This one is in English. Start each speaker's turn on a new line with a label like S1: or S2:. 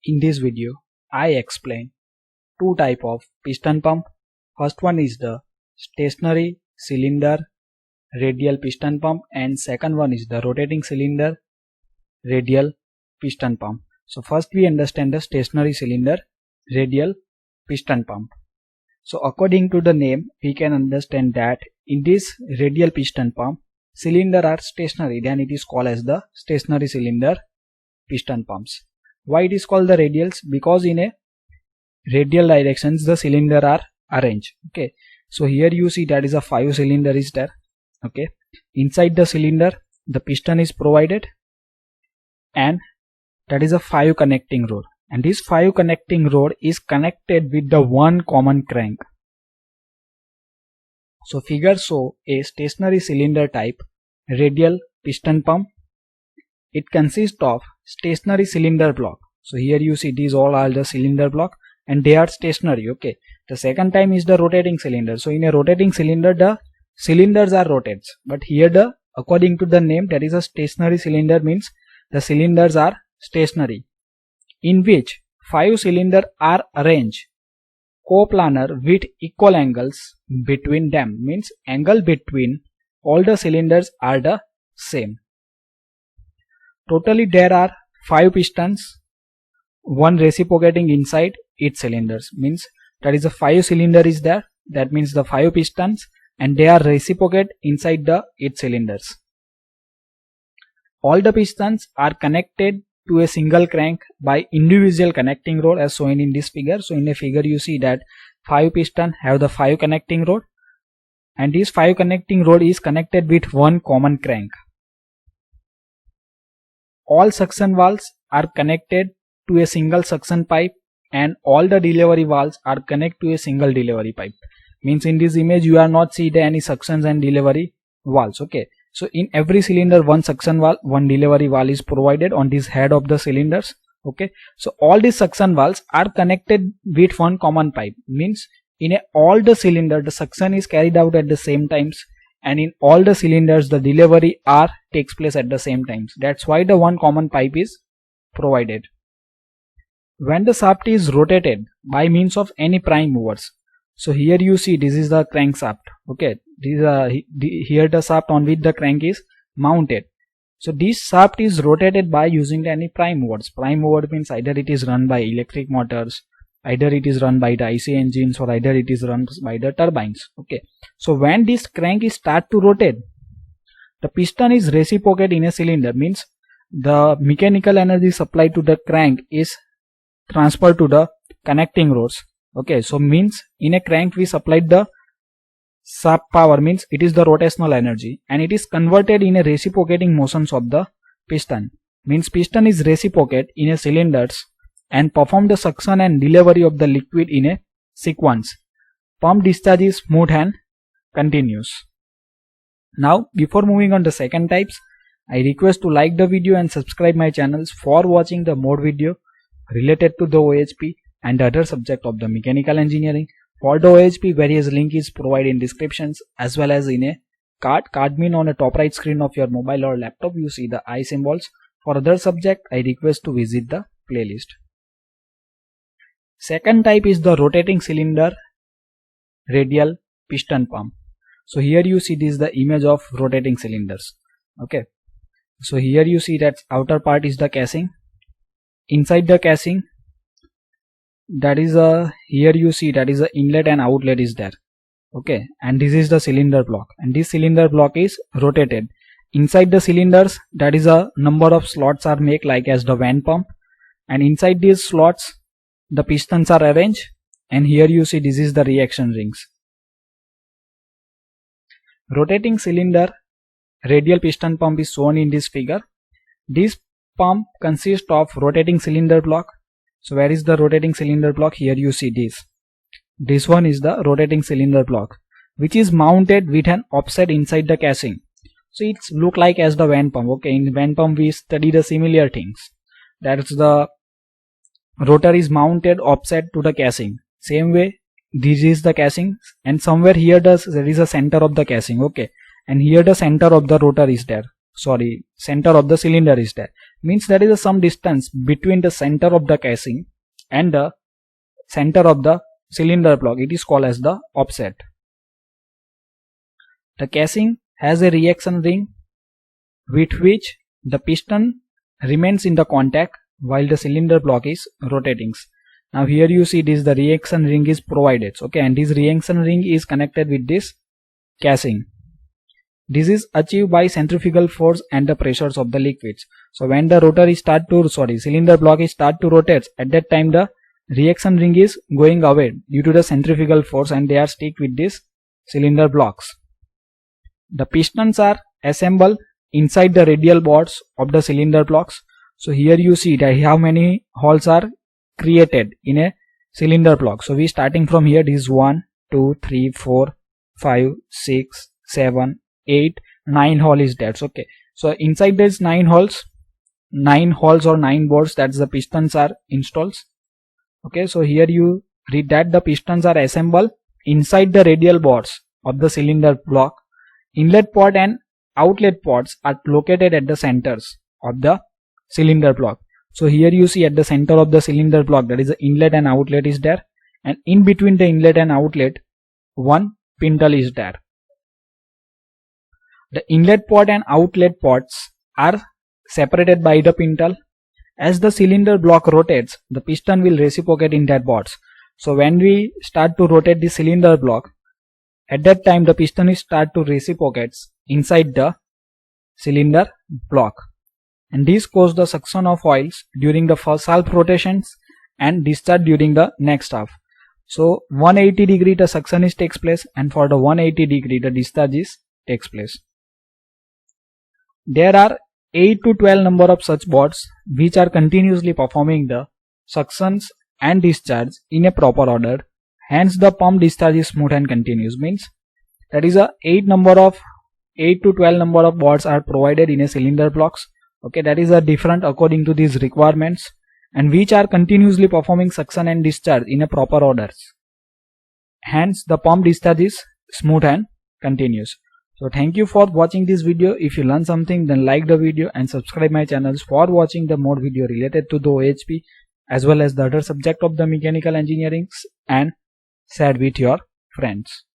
S1: In this video, I explain two type of piston pump. First one is the stationary cylinder radial piston pump and second one is the rotating cylinder radial piston pump. So first we understand the stationary cylinder radial piston pump. So according to the name, we can understand that in this radial piston pump, cylinder are stationary, then it is called as the stationary cylinder piston pumps. Why it is called the radials? Because in a radial directions the cylinder are arranged. Okay, so here you see that is a 5 cylinder is there. Okay, inside the cylinder the piston is provided and that is a 5 connecting rod, and this 5 connecting rod is connected with the one common crank. So figure show a stationary cylinder type radial piston pump. It consists of stationary cylinder block. So here you see these all are the cylinder block and they are stationary. Okay, the second time is the rotating cylinder. So in a rotating cylinder the cylinders are rotates, but here the according to the name that is a stationary cylinder means the cylinders are stationary, in which 5 cylinders are arranged coplanar with equal angles between them, means angle between all the cylinders are the same. Totally there are 5 pistons, one reciprocating inside each cylinders, means that is a 5 cylinder is there, that means the 5 pistons and they are reciprocate inside the each cylinders. All the pistons are connected to a single crank by individual connecting rod as shown in this figure. So in a figure you see that 5 piston have the 5 connecting rod and this 5 connecting rod is connected with one common crank. All suction valves are connected to a single suction pipe and all the delivery valves are connected to a single delivery pipe. Means in this image you are not see any suctions and delivery valves. Okay, so in every cylinder one suction valve, one delivery valve is provided on this head of the cylinders. Okay, so all these suction valves are connected with one common pipe, means in all the cylinder the suction is carried out at the same times and in all the cylinders the delivery R takes place at the same times. That's why the one common pipe is provided. When the shaft is rotated by means of any prime movers, so here you see this is the crankshaft. Okay, here the shaft on which the crank is mounted. So this shaft is rotated by using any prime movers. Prime mover means either it is run by electric motors, either it is run by the IC engines, or either it is run by the turbines. Okay, so when this crank is start to rotate, the piston is reciprocate in a cylinder, means the mechanical energy supplied to the crank is transferred to the connecting rods. Okay, so means in a crank we supplied the shaft power, means it is the rotational energy, and it is converted in a reciprocating motions of the piston, means piston is reciprocate in a cylinders and perform the suction and delivery of the liquid in a sequence. Pump discharge is smooth and continuous. Now before moving on to second types, I request to like the video and subscribe my channels for watching the more video related to the OHP and other subject of the mechanical engineering. For the OHP, various link is provided in descriptions as well as in a card. Card mean on the top right screen of your mobile or laptop you see the I symbols. For other subject, I request to visit the playlist. Second type is the rotating cylinder radial piston pump. So here you see this is the image of rotating cylinders. Okay, so here you see that outer part is the casing. Inside the casing, that is a, here you see that is a inlet and outlet is there. Okay, and this is the cylinder block, and this cylinder block is rotated. Inside the cylinders, that is a number of slots are made like as the vane pump, and inside these slots the pistons are arranged, and here you see this is the reaction rings. Rotating cylinder radial piston pump is shown in this figure. This pump consists of rotating cylinder block. So where is the rotating cylinder block? Here you see this one is the rotating cylinder block, which is mounted with an offset inside the casing. So it's look like as the vane pump. Okay, in vane pump we study the similar things, that's the rotor is mounted offset to the casing. Same way this is the casing, and somewhere here there is a center of the casing. Okay, and here the center of the rotor is there, sorry, center of the cylinder is there, means there is some distance between the center of the casing and the center of the cylinder block. It is called as the offset. The casing has a reaction ring with which the piston remains in the contact while the cylinder block is rotating. Now here you see this, the reaction ring is provided, okay, and this reaction ring is connected with this casing. This is achieved by centrifugal force and the pressures of the liquids. So when the cylinder block is start to rotate, at that time the reaction ring is going away due to the centrifugal force and they are stick with these cylinder blocks. The pistons are assembled inside the radial boards of the cylinder blocks. So here you see that how many holes are created in a cylinder block. So we starting from here, this is 1, 2, 3, 4, 5, 6, 7, 8, 9 hole is there. Okay, so inside this 9 holes or 9 boards, that's the pistons are installed. Okay, so here you read that the pistons are assembled inside the radial boards of the cylinder block. Inlet port and outlet ports are located at the centers of the cylinder block. So here you see at the center of the cylinder block, that is the inlet and outlet is there, and in between the inlet and outlet one pintle is there. The inlet port and outlet ports are separated by the pintle. As the cylinder block rotates, the piston will reciprocate in that ports. So when we start to rotate the cylinder block, at that time the piston will start to reciprocate inside the cylinder block, and this causes the suction of oils during the first half rotations and discharge during the next half. So 180 degree the suction is takes place, and for the 180 degree the discharge is takes place. There are 8 to 12 number of such boards which are continuously performing the suctions and discharge in a proper order. Hence the pump discharge is smooth and continuous. Means that is a 8 to 12 number of boards are provided in a cylinder blocks. Okay, that is a different according to these requirements, and which are continuously performing suction and discharge in a proper orders. Hence the pump discharge is smooth and continuous. So thank you for watching this video. If you learn something, then like the video and subscribe my channels for watching the more video related to the OHP as well as the other subject of the mechanical engineering, and share with your friends.